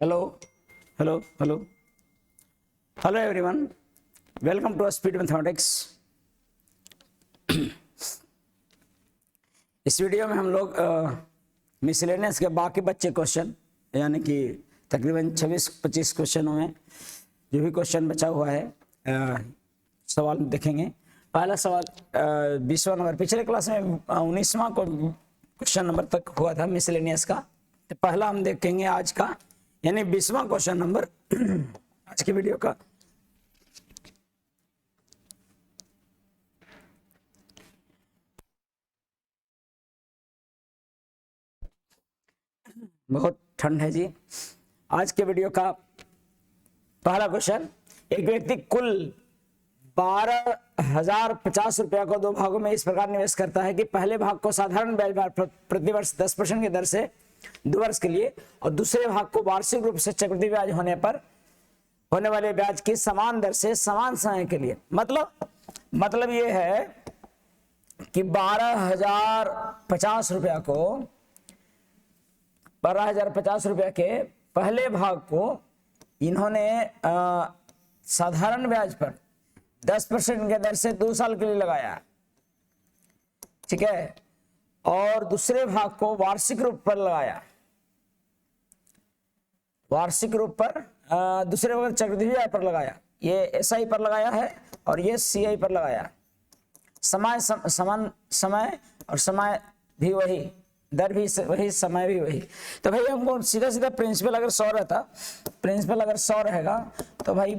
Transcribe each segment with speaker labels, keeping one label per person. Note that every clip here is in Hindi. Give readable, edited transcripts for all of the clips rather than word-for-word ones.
Speaker 1: Hello, hello, hello, hello everyone. Welcome to Speed Mathematics. इस वीडियो में हम लोग मिसलेनियस के बाकी बच्चे क्वेश्चन यानी कि तकरीबन 26-25 क्वेश्चनों में जो भी क्वेश्चन बचा हुआ है सवाल देखेंगे। पहला सवाल 20वां नंबर, पिछले क्लास में 19वां क्वेश्चन नंबर तक हुआ था मिसलेनियस का, तो पहला हम देखेंगे आज का यानी 20वां क्वेश्चन नंबर आज की वीडियो का। बहुत ठंड है जी। आज के वीडियो का पहला क्वेश्चन, एक व्यक्ति कुल 12,050 रुपया को दो भागों में इस प्रकार निवेश करता है कि पहले भाग को साधारण ब्याज दर प्रतिवर्ष 10% की दर से 2 वर्ष के लिए और दूसरे भाग को वार्षिक रूप से चक्रवृद्धि ब्याज होने पर होने वाले ब्याज की समान दर से समान समय के लिए। मतलब ये है कि 12,050 रुपया को 12,050 रुपया के पहले भाग को इन्होंने साधारण ब्याज पर 10% के दर से 2 साल के लिए लगाया, ठीक है, और दूसरे भाग को वार्षिक रूप पर लगाया, वार्षिक रूप पर दूसरे भाग चक्रवृद्धि ब्याज पर लगाया, ये SI पर लगाया है और ये CI पर लगाया। समान समय और समय भी वही, दर भी वही, समय भी वही। तो भाई हमको सीधा सीधा प्रिंसिपल अगर 100 रहता, प्रिंसिपल अगर 100 रहेगा तो भाई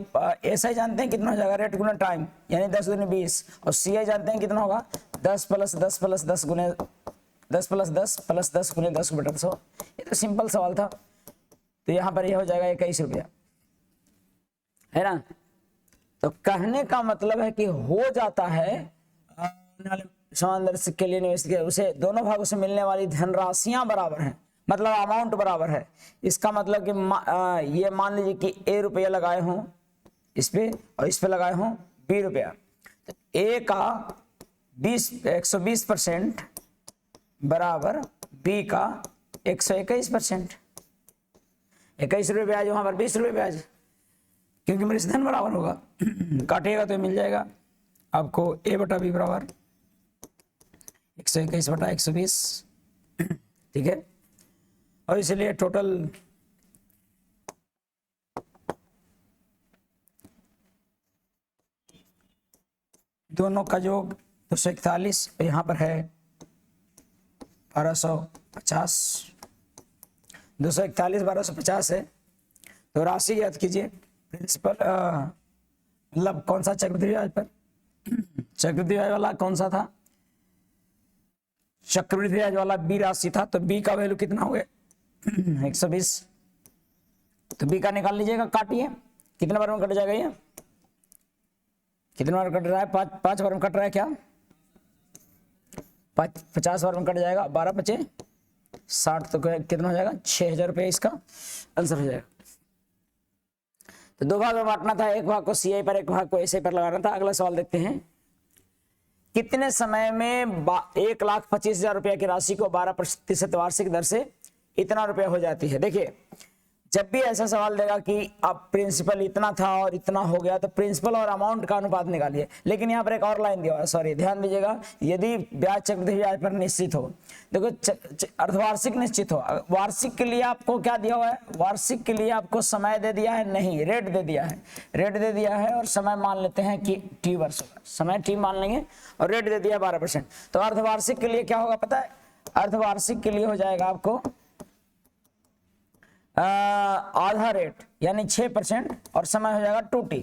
Speaker 1: SI जानते हैं कितना हो जाएगा, रेट गुना टाइम यानी 10 गुने 20, और CI जानते हैं कितना होगा 10 + 10 + 10 गुने 10 + 10 + 10 गुने 10/100। ये तो सिंपल सवाल था। तो यहाँ पर ये हो जाएगा 21 रुपया, है ना। तो कहने का मतलब है कि हो जाता है समान दर के लिए निवेश किया, उसे दोनों भागों से मिलने वाली धनराशियां बराबर हैं, मतलब अमाउंट बराबर है। इसका मतलब कि ये मान लीजिए कि A रुपया लगाए हों इस पे और इस पे लगाए हों B रुपया, तो A का 120% बराबर B का 121%। 21 रुपये ब्याज, वहां पर 20 रुपये ब्याज, क्योंकि मेरे से धन बराबर होगा। काटिएगा तो मिल जाएगा आपको A/B बराबर 121/120, ठीक है। और इसलिए टोटल दोनों का योग 241, यहाँ पर है 1250, 241 1250 है। तो राशि याद कीजिए, प्रिंसिपल मतलब कौन सा चक्रवृद्धि ब्याज पर, चक्रवृद्धि ब्याज वाला कौन सा था, चक्रवृद्धि ब्याज वाला B राशि था। तो B का वैल्यू कितना हो गया 120, तो B का निकाल लीजिएगा, काटिए कितने बार में कट जाएगा, ये कितने बार कट रहा है, 5 बार में कट रहा है क्या, 50 बार में कट जाएगा, 12 × 5 = 60, तो कितना हो जाएगा 6,000 रुपये इसका आंसर हो जाएगा। तो 2 भाग में बांटना था, एक भाग को CI पर एक भाग को SI पर लगाना था। अगला सवाल देखते हैं, कितने समय में 1,25,000 रुपया की राशि को 12% वार्षिक दर से इतना रुपया हो जाती है। देखिए जब भी ऐसा सवाल देगा कि अब प्रिंसिपल इतना था और इतना हो गया, तो प्रिंसिपल और अमाउंट का अनुपात निकालिए। लेकिन यहाँ पर एक और लाइन दिया हुआ है, सॉरी ध्यान दीजिएगा, यदि ब्याज चक्रवृद्धि ब्याज पर निश्चित हो, देखो अर्धवार्षिक निश्चित हो, वार्षिक के लिए आपको क्या दिया हुआ है, वार्षिक के लिए आपको समय दे दिया है, नहीं रेट दे दिया है, रेट दे दिया है और समय मान लेते हैं कि T वर्ष होगा, समय T मान लेंगे और रेट दे दिया 12%। तो अर्धवार्षिक के लिए क्या होगा पता है, अर्धवार्षिक के लिए हो जाएगा आपको आधा रेट यानी 6% और समय हो जाएगा 2T,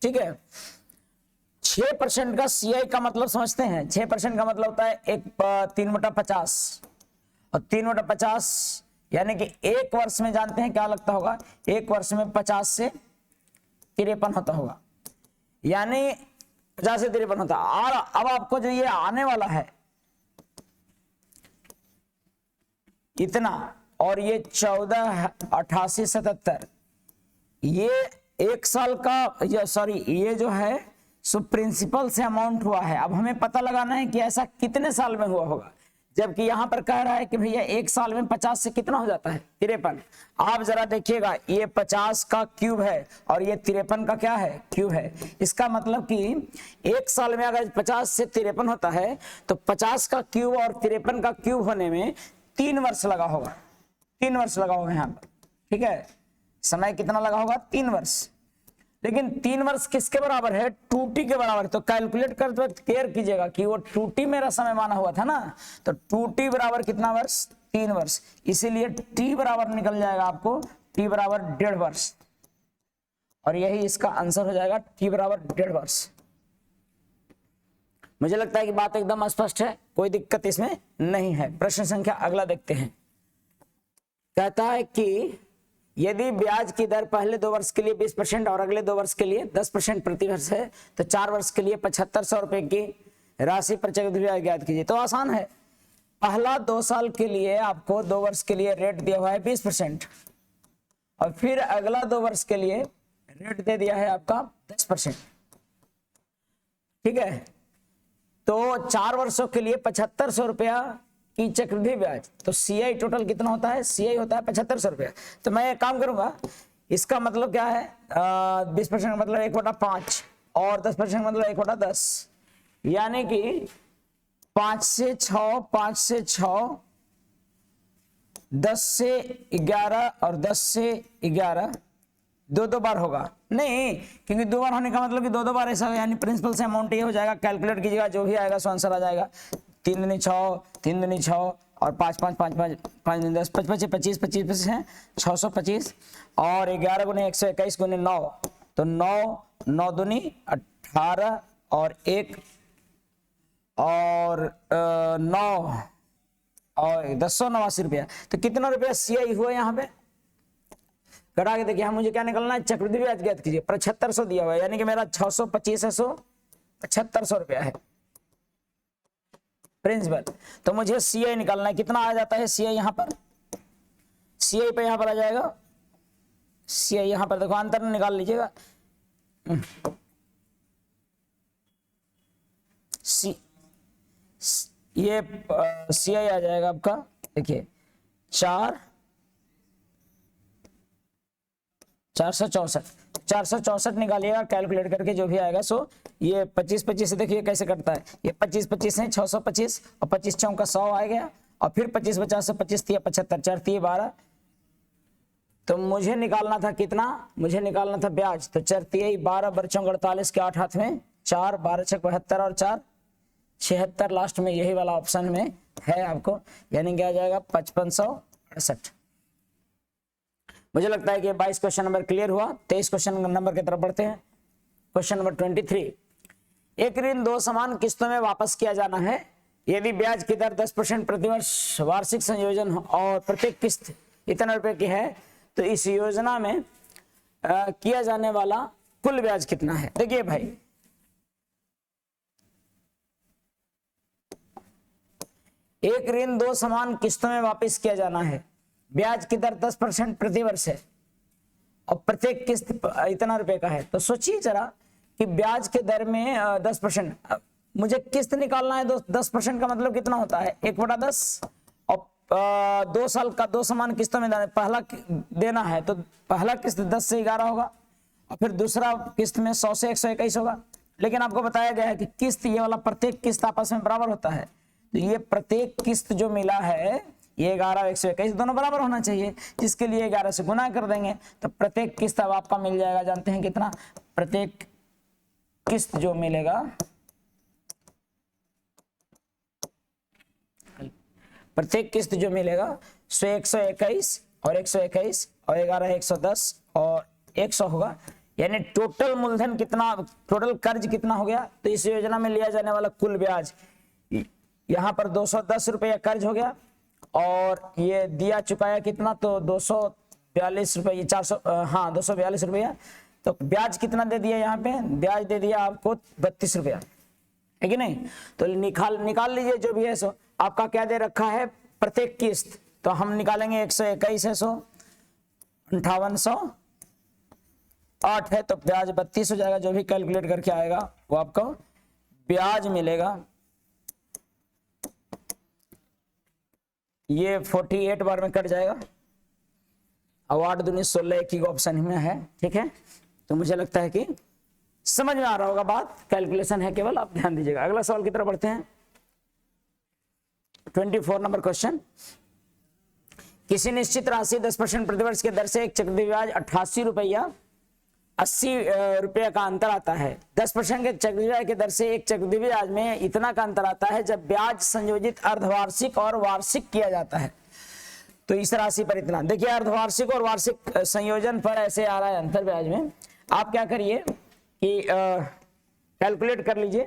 Speaker 1: ठीक है। 6% का CI का मतलब समझते हैं, 6% का मतलब होता है 3/50, और 3/50 यानी कि एक वर्ष में जानते हैं क्या लगता होगा, एक वर्ष में 50 से 53 होता होगा, यानी 50 से 53 होता है। और अब आपको जो ये आने वाला है इतना, और ये 14,88,77, ये 1 साल का, ये जो है सो प्रिंसिपल से अमाउंट हुआ है। अब हमें पता लगाना है कि ऐसा कितने साल में हुआ होगा। जबकि यहां पर कह रहा है कि भैया एक साल में 50 से कितना हो जाता है 53। आप जरा देखिएगा, ये 50 का क्यूब है और ये 53 का क्या है क्यूब है। इसका मतलब कि एक साल में अगर 50 से 53 होता है तो 50 का क्यूब और 53 का क्यूब होने में 3 वर्ष लगा होगा, 3 वर्ष लगा होगा यहाँ पर, ठीक है। समय कितना लगा होगा 3 वर्ष। लेकिन 3 वर्ष किसके बराबर है 2t के बराबर है। तो कैलकुलेट करते वक्त केयर कीजिएगा कि वो 2t मेरा समय माना हुआ था ना, तो 2t बराबर कितना वर्ष 3 वर्ष, इसीलिए t बराबर निकल जाएगा आपको t बराबर 1.5 वर्ष, और यही इसका आंसर हो जाएगा t बराबर 1.5 वर्ष। मुझे लगता है कि बात एकदम स्पष्ट है, कोई दिक्कत इसमें नहीं है। प्रश्न संख्या अगला देखते हैं। कहता है कि यदि ब्याज की दर पहले 2 वर्ष के लिए 20% और अगले 2 वर्ष के लिए 10% प्रति वर्ष है तो 4 वर्ष के लिए 7500 रुपए की राशि पर चक्रवृद्धि ब्याज ज्ञात कीजिए। तो आसान है, पहला 2 साल के लिए आपको 2 वर्ष के लिए रेट दिया हुआ है 20% और फिर अगला 2 वर्ष के लिए रेट दे दिया है आपका 10%, ठीक है। तो 4 वर्षों के लिए 7500 रुपया की चक्रवृद्धि ब्याज, तो सीआई टोटल कितना होता है, सीआई होता है 7500 रुपया। तो मैं एक काम करूंगा, इसका मतलब क्या है 20% का मतलब 1/5 और 10% का मतलब 1/10, यानी कि 5 से 6, 5 से 6, 10 से 11 और 10 से 11 2 बार होगा नहीं, क्योंकि 2 बार होने का मतलब कि 2 बार ऐसा, यानी प्रिंसिपल से अमाउंट ये हो जाएगा। कैलकुलेट कीजिएगा, जो भी आएगा सो आंसर आ जाएगा। 3 दूनी 6, 3 दूनी 6 और 5 5 5 5 5 दूनी 10, 5 5 25 25 25 है 625 और 11 गुने 121 गुने 9, तो 9 9 दूनी 18 और 1 और 9 और 1089 रुपया। तो कितना रुपया सीआई हुआ यहाँ पे, कटा के देखिए। हम मुझे क्या निकलना है, चक्रवृद्धि ब्याज ज्ञात कीजिए। 7500 दिया हुआ है, यानी कि मेरा 625 है, 7500 रुपया है प्रिंसिपल। तो मुझे सीआई निकालना है, कितना आ जाता है सीआई यहाँ पर, सीआई पे यहाँ पर आ जाएगा, सीआई यहाँ पर देखो अंतर निकाल लीजिएगा। ये सीआई आ जाएगा आपका, देखिए 464 निकालिएगा कैलकुलेट करके, जो भी आएगा सो ये 25 25 से देखिए कैसे कटता है। ये 25 25 है 625 और 25 चौका 100 आ गया और फिर 25 50 से 25 3 75 4 3 12। तो मुझे निकालना था कितना, मुझे निकालना था ब्याज। तो 4 3 12 बरचों 48 के 8 हाथ में 4 12 6 72 और 4 76 लास्ट में यही वाला ऑप्शन में है आपको, यानी क्या आ जाएगा 5568। मुझे लगता है कि 22 क्वेश्चन नंबर क्लियर हुआ। 23 क्वेश्चन नंबर की तरफ बढ़ते हैं। क्वेश्चन नंबर 23, एक ऋण 2 समान किस्तों में वापस किया जाना है। यदि ब्याज की दर 10% प्रतिवर्ष वार्षिक संयोजन हो और प्रत्येक किस्त इतना रुपए की है तो इस योजना में किया जाने वाला कुल ब्याज कितना है। देखिए भाई, एक ऋण 2 समान किस्तों में वापस किया जाना है, ब्याज की दर 10% प्रति वर्ष है और प्रत्येक किस्त इतना रुपए का है। तो सोचिए जरा कि ब्याज के दर में 10%, मुझे किस्त निकालना है। 10% का मतलब कितना होता है 1/10 और 2 साल का 2 समान किस्तों में पहला देना है तो पहला किस्त 10 से 11 होगा और फिर दूसरा किस्त में 100 से 121 होगा। लेकिन आपको बताया गया है कि किस्त ये वाला प्रत्येक किस्त आपस में बराबर होता है, तो ये प्रत्येक किस्त जो मिला है ये 11 और 121 दोनों बराबर होना चाहिए, जिसके लिए 11 से गुना कर देंगे तो प्रत्येक किस्त अब आपका मिल जाएगा। जानते हैं कितना, प्रत्येक किस्त जो मिलेगा, प्रत्येक किस्त जो मिलेगा 121 और 121 और 11 110 और 100 होगा। यानी टोटल मूलधन कितना, टोटल कर्ज कितना हो गया। तो इस योजना में लिया जाने वाला कुल ब्याज यहाँ पर 210 रुपया कर्ज हो गया और ये दिया चुकाया कितना, तो 242 रुपये, 400 हाँ 242 रुपया। तो ब्याज कितना दे दिया, यहाँ पे ब्याज दे दिया आपको 32 रुपया, है कि नहीं। तो निकाल लीजिए जो भी है सो। आपका क्या दे रखा है प्रत्येक किस्त, तो हम निकालेंगे 121 है 100 5808 है तो ब्याज 32 हो जाएगा। जो भी कैलकुलेट करके आएगा वो आपको ब्याज मिलेगा ये 48 बार में कट जाएगा। अब 8 दूनी 16, एक ही ऑप्शन में है, ठीक है। तो मुझे लगता है कि समझ में आ रहा होगा बात, कैलकुलेशन है केवल, आप ध्यान दीजिएगा। अगला सवाल की तरफ बढ़ते हैं। 24 नंबर क्वेश्चन, किसी निश्चित राशि 10% प्रतिवर्ष के दर से एक चक्रवृद्धि ब्याज 88 रुपया 80 रुपये का अंतर आता है। 10% के चक्रवृद्धि ब्याज की दर से एक चक्रवृद्धि ब्याज में इतना का अंतर आता है जब ब्याज संयोजित अर्धवार्षिक और वार्षिक किया जाता है। तो इस राशि पर इतना, देखिए अर्धवार्षिक और वार्षिक संयोजन पर ऐसे आ रहा है अंतर ब्याज में। आप क्या करिए कि कैलकुलेट कर लीजिए।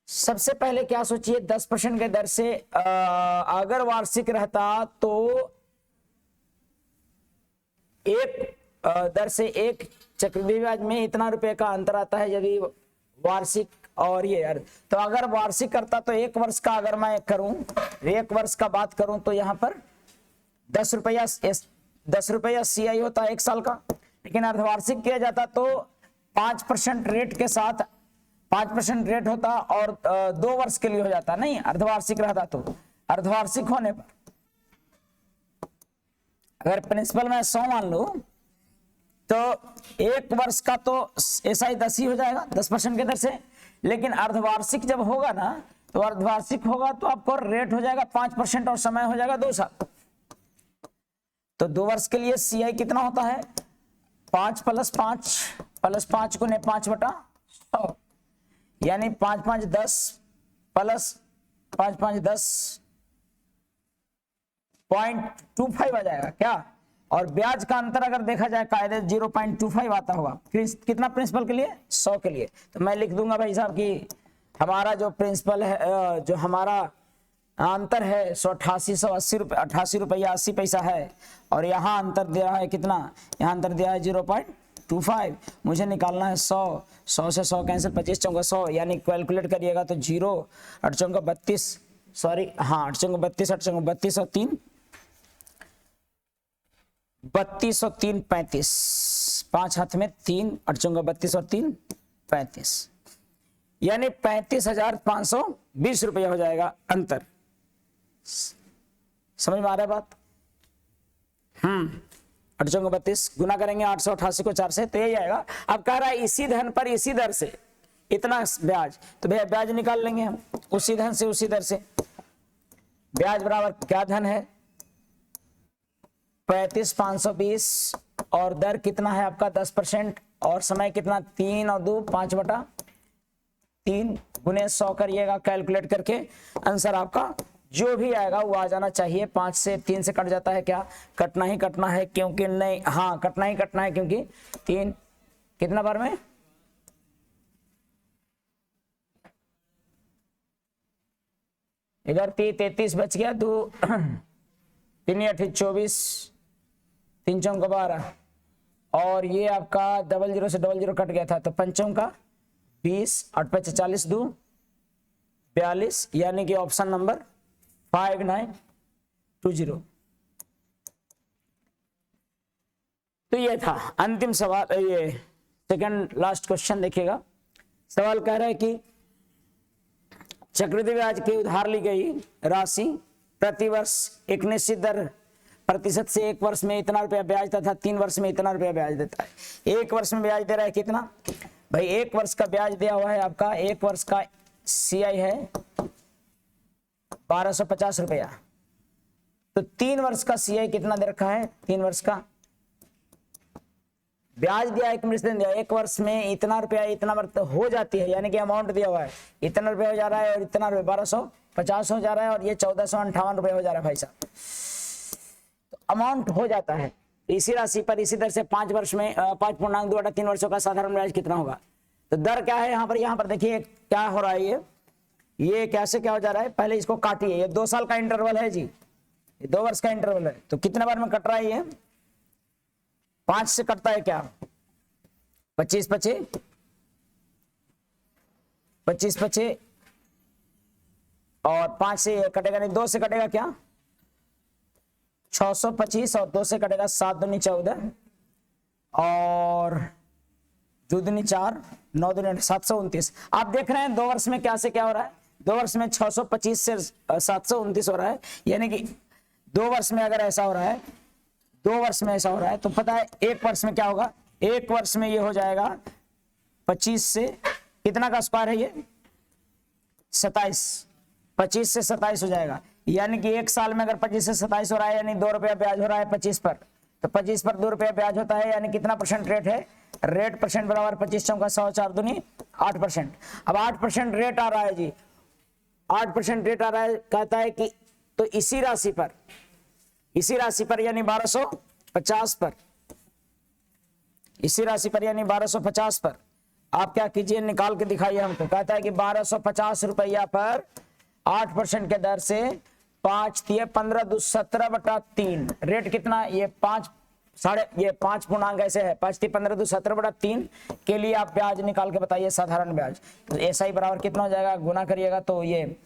Speaker 1: सबसे पहले क्या सोचिए, 10% के दर से अगर वार्षिक रहता तो एक दर से एक चक्रवृद्धि ब्याज में इतना रुपए का अंतर आता है यदि वार्षिक और ये तो अगर वार्षिक करता तो एक वर्ष का अगर मैं करूं, एक वर्ष का बात करूं तो यहाँ पर 10 रुपया CI होता है एक साल का। लेकिन अर्धवार्षिक किया जाता तो 5% रेट के साथ 5% रेट होता और 2 वर्ष के लिए हो जाता। नहीं, अर्धवार्षिक रहता तो अर्धवार्षिक होने पर अगर प्रिंसिपल में 100 मान लूं तो एक वर्ष का तो SI 10 ही हो जाएगा 10% के दर से। लेकिन अर्धवार्षिक जब होगा ना, तो अर्धवार्षिक होगा तो आपको रेट हो जाएगा 5% और समय हो जाएगा 2 साल। तो 2 वर्ष के लिए CI कितना होता है, 5 + 5 गुने 5/100, यानी 5 × 5 = 10 प्लस 5 × 5 = 10 0.25 आ जाएगा क्या। और ब्याज का अंतर अगर देखा जाए कायदे 0.25 आता होगा। कितना प्रिंसिपल के लिए, 100 के लिए। तो मैं लिख दूंगा भाई साहब कि हमारा जो प्रिंसिपल है, जो हमारा अंतर है 188 रुपये 88 रुपया 80 पैसा है। और यहाँ अंतर दिया है कितना, यहाँ अंतर दिया है 0.25। मुझे निकालना है 100 से 100 कैंसिल, 25 चौका 100, यानी कैलकुलेट करिएगा तो 0 8 चौका 32, सॉरी हाँ 8 चौका 32, 8 चौका 32 और 3 32 और 3 35, 5 हाथ में 3, 8 चौका 32 और 3 35, यानी 35,520 रुपया हो जाएगा अंतर। समझ में आ रहा है बात। 8 चौका 32 गुना करेंगे 888 को 4 से, तो यही आएगा। अब कह रहा है इसी धन पर इसी दर से इतना ब्याज, तो भैया ब्याज निकाल लेंगे हम उसी धन से उसी दर से। ब्याज बराबर क्या धन है 35,520 और दर कितना है आपका 10% और समय कितना 3 और 2 5/3 गुने 100 करिएगा कैलकुलेट करके। आंसर आपका जो भी आएगा वो आ जाना चाहिए। 5 से 3 से कट जाता है क्या, कटना ही कटना है क्योंकि नहीं, हाँ कटना ही कटना है क्योंकि 3 कितना बार में, इधर 33 बच गया, 2 3 8 24, 3 चौका 12 और ये आपका 00 से 00 कट गया था तो 5 चौका 20, 8 × 5 = 40, 2 42, यानी कि ऑप्शन नंबर 5920। तो ये था अंतिम सवाल। ये सेकंड लास्ट क्वेश्चन देखिएगा। सवाल कह रहा है कि चक्रवृद्धि ब्याज की उधार ली गई राशि प्रतिवर्ष एक निश्चित दर प्रतिशत से एक वर्ष में इतना रुपया ब्याज तथा 3 वर्ष में इतना रुपया ब्याज देता है। एक वर्ष में ब्याज दे रहा है कितना भाई, एक वर्ष का ब्याज दिया हुआ है आपका, एक वर्ष का CI है 1250 रुपया। तो 3 वर्ष का CI कितना दे रखा है, 3 वर्ष का ब्याज दिया, एक दिया, एक वर्ष में इतना रुपया इतना हो जाती है, यानी कि अमाउंट दिया हुआ है इतना रुपया हो जा रहा है और इतना रुपया 1250 हो जा रहा है और ये 1458 रुपया हो जा रहा है भाई साहब। तो अमाउंट हो जाता है इसी राशि पर इसी दर से 5 वर्ष में 5.2 3 वर्षों का साधारण ब्याज कितना होगा। तो दर क्या है यहाँ पर देखिए क्या हो रहा है, ये कैसे क्या हो जा रहा है, पहले इसको काटिए। ये 2 साल का इंटरवल है जी, ये 2 वर्ष का इंटरवल है। तो कितने बार में कट रहा है ये, 5 से कटता है क्या, 25 25 और 5 से कटेगा नहीं, 2 से कटेगा क्या 625 और 2 से कटेगा 7 दूनी 14 और 2 दूनी 4 9 दूनी 729। आप देख रहे हैं 2 वर्ष में क्या से क्या हो रहा है, 2 वर्ष में 625 से 729 हो रहा है, यानी कि 2 वर्ष में अगर ऐसा हो रहा है, 2 वर्ष में ऐसा हो रहा है, तो पता है 1 वर्ष में क्या होगा, 1 वर्ष में ये हो जाएगा 25 से कितना का स्क्वायर है ये 27, 25 से 27 हो जाएगा, यानी कि 1 साल में अगर 25 से 27 हो रहा है, यानी 2 रुपया ब्याज हो रहा है 25 पर, तो 25 पर 2 रुपया ब्याज होता है, यानी कितना परसेंट रेट है, रेट परसेंट बराबर 25 चौका 100 4 दूनी 8%। अब 8% रेट आ रहा है जी, 8% रेट आ रहा है, कहता है कि तो इसी राशि पर यानी 1250 पर, इसी राशि पर यानी 1250 पर आप क्या कीजिए, निकाल के दिखाइए हमको। कहता है कि 1250 रुपया पर 8% के दर से 5 दिए 15 दू 17/3, रेट कितना, ये 5 पूर्णांक ऐसे है, 5 दिए 15 दू 17/3 के लिए आप ब्याज निकाल के बताइए, साधारण ब्याज। तो SI बराबर कितना हो जाएगा, गुना करिएगा तो ये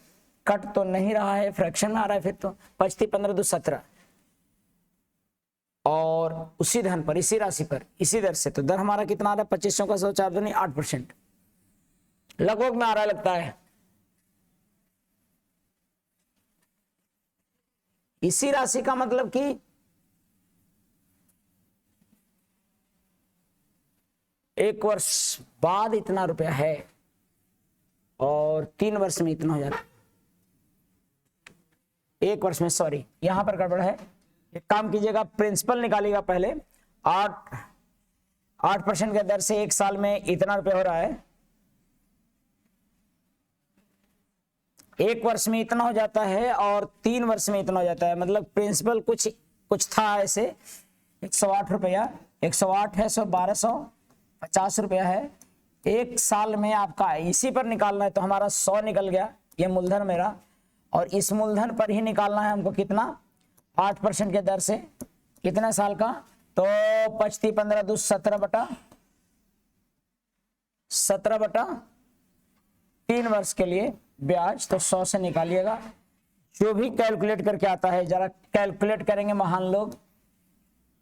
Speaker 1: कट तो नहीं रहा है, फ्रैक्शन में आ रहा है, फिर तो 5 दिए 15 दू 17 और उसी धन पर, इसी राशि पर, इसी दर से, तो दर हमारा कितना आ रहा है 25 का 100 4 दूनी 8%, लगभग में आ रहा है लगता है। इसी राशि का मतलब कि एक वर्ष बाद इतना रुपया है और 3 वर्ष में इतना हो जाता है, 1 वर्ष में, सॉरी यहां पर गड़बड़ है, एक काम कीजिएगा, प्रिंसिपल निकालिएगा पहले, 8% के दर से 1 साल में इतना रुपया हो रहा है, 1 वर्ष में इतना हो जाता है और 3 वर्ष में इतना हो जाता है, मतलब प्रिंसिपल कुछ था ऐसे 108 रुपया, 108 है, 1250 रुपया है, 1 साल में आपका इसी पर निकालना है, तो हमारा 100 निकल गया, ये मूलधन मेरा, और इस मूलधन पर ही निकालना है हमको कितना, 8% के दर से, कितने साल का, तो 5 × 15 = 17/3 वर्ष के लिए ब्याज, तो 100 से निकालिएगा, जो भी कैलकुलेट करके आता है जरा कैलकुलेट करेंगे महान लोग,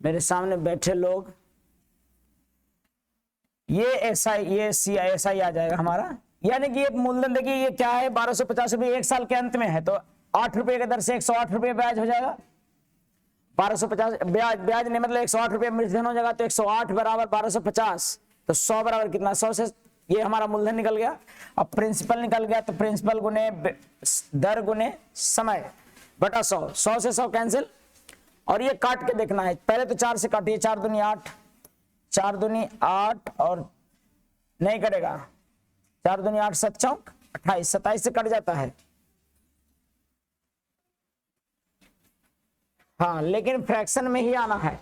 Speaker 1: मेरे सामने बैठे लोग, ये SI आ जाएगा हमारा, यानी कि ये मूलधन देखिए ये क्या है, 1250 रुपये 1 साल के अंत में है, तो 8 रुपये के दर से 108 रुपये ब्याज हो जाएगा, 1250 ब्याज नहीं मतलब 108 रुपये मूलधन हो जाएगा, तो 108 बराबर 1250, तो 100 बराबर कितना, 100 से ये हमारा मूलधन निकल गया। अब प्रिंसिपल निकल गया, तो प्रिंसिपल गुने दर गुने समय बटा 100, 100 से 100 कैंसिल, और ये काट के देखना है, पहले तो 4 से काटिए, 4 दूनी 8, 4 दूनी 8 और नहीं कटेगा, 4 दूनी 8 7 चौक 28, 27 से कट जाता है, हाँ लेकिन फ्रैक्शन में ही आना है,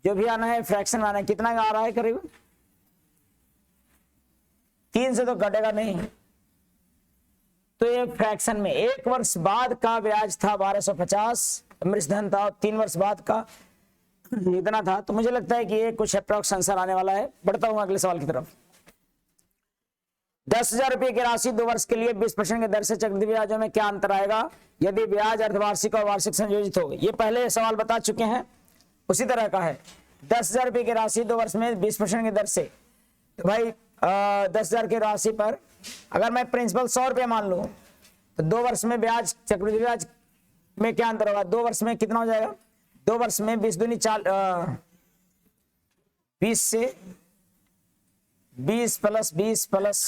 Speaker 1: जो भी आना है फ्रैक्शन में आना है, कितना आ रहा है करीब 3 से तो घटेगा नहीं, तो ये फ्रैक्शन में 1 वर्ष बाद का ब्याज था 1250 मृषधन था, 3 वर्ष बाद का इतना था, तो मुझे लगता है कि ये कुछ अप्रॉक्स आंसर आने वाला है। बढ़ता हूं अगले सवाल की तरफ। 10,000 रुपए की राशि 2 वर्ष के लिए 20% के दर से चक्रवृद्धि ब्याजों में क्या अंतर आएगा यदि ब्याज अर्धवार्षिक और वार्षिक संयोजित हो। ये पहले सवाल बता चुके हैं, उसी तरह का है। 10,000 रुपए की राशि 2 वर्ष में 20% की दर से, तो भाई 10,000 की राशि पर अगर मैं प्रिंसिपल 100 रुपये मान लूं तो 2 वर्ष में ब्याज चक्रवृद्धि ब्याज में क्या अंतर होगा, 2 वर्ष में कितना हो जाएगा, 2 वर्ष में 20 दूनी 20 से 20 प्लस 20 प्लस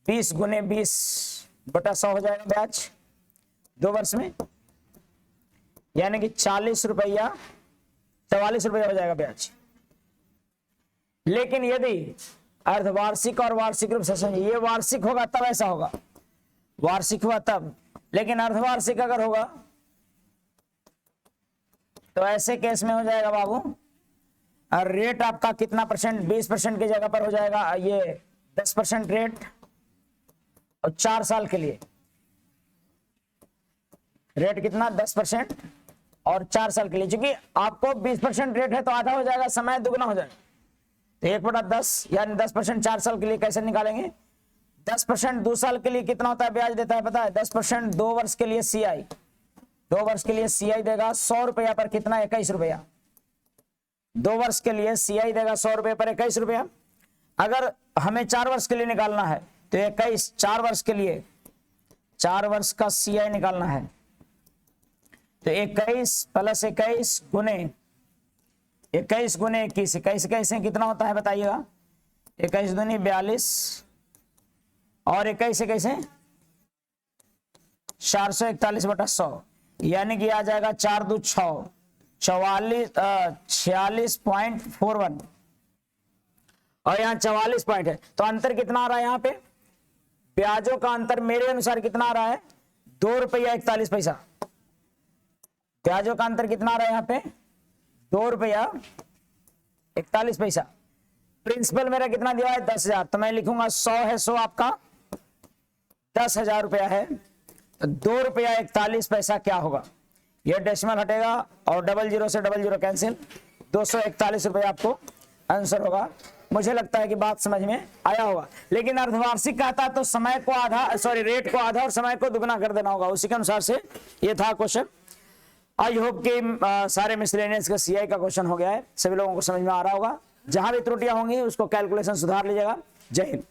Speaker 1: 20 गुने 20 बटा 100 हो जाएगा ब्याज 2 वर्ष में, यानी कि 44 रुपया हो जाएगा ब्याज। लेकिन यदि अर्धवार्षिक और वार्षिक रूप से समझिए, ये वार्षिक होगा तब ऐसा होगा, वार्षिक हुआ तब, लेकिन अर्धवार्षिक अगर होगा तो ऐसे केस में हो जाएगा बाबू, और रेट आपका कितना परसेंट, 20% की जगह पर हो जाएगा ये 10% रेट, और 4 साल के लिए रेट कितना 10% और 4 साल के लिए, क्योंकि आपको 20% रेट है तो आधा हो जाएगा, समय दुगना हो जाएगा, तो 1/10 यानी 10% 4 साल के लिए कैसे निकालेंगे, 10% 2 साल के लिए कितना होता है ब्याज देता है पता है, 10% 2 वर्ष के लिए CI 2 वर्ष के लिए CI देगा 100 रुपया पर कितना 21 रुपया, 2 वर्ष के लिए CI देगा 100 रुपये पर 21 रुपया। अगर हमें 4 वर्ष के लिए निकालना है तो 21 4 वर्ष के लिए 4 वर्ष का CI निकालना है। तो 21 प्लस 21 गुने 21 गुने 21, 21 कैसे कितना होता है बताइएगा? 21 दूनी 42 और 21 से कैसे 441/100, यानी कि आ जाएगा 4 दूनी 6, 46.41 और यहाँ 44 पॉइंट है। तो अंतर कितना आ रहा है यहाँ पे? ब्याजों का अंतर मेरे अनुसार कितना आ रहा है? 2 रुपया 41 पैसा। ब्याजों का अंतर कितना आ रहा है यहाँ पे? 2 रुपया 41 पैसा। प्रिंसिपल मेरा कितना दिया है? 10,000। तो मैं लिखूंगा 100 है, 100 आपका 10,000 रुपया है। तो 2 रुपया 41 पैसा क्या होगा? यह डेसिमल हटेगा और 00 से 00 कैंसिल, 241 रुपया आपको आंसर होगा। मुझे लगता है कि बात समझ में आया होगा। लेकिन अर्धवार्षिक कहता तो समय को आधा, रेट को आधा और समय को दुगना कर देना होगा। उसी के अनुसार से ये था क्वेश्चन। आई होप कि सारे मिसलेनियस का CI का क्वेश्चन हो गया है, सभी लोगों को समझ में आ रहा होगा। जहां भी त्रुटियां होंगी उसको कैलकुलेशन सुधार लीजिएगा। जय हिंद।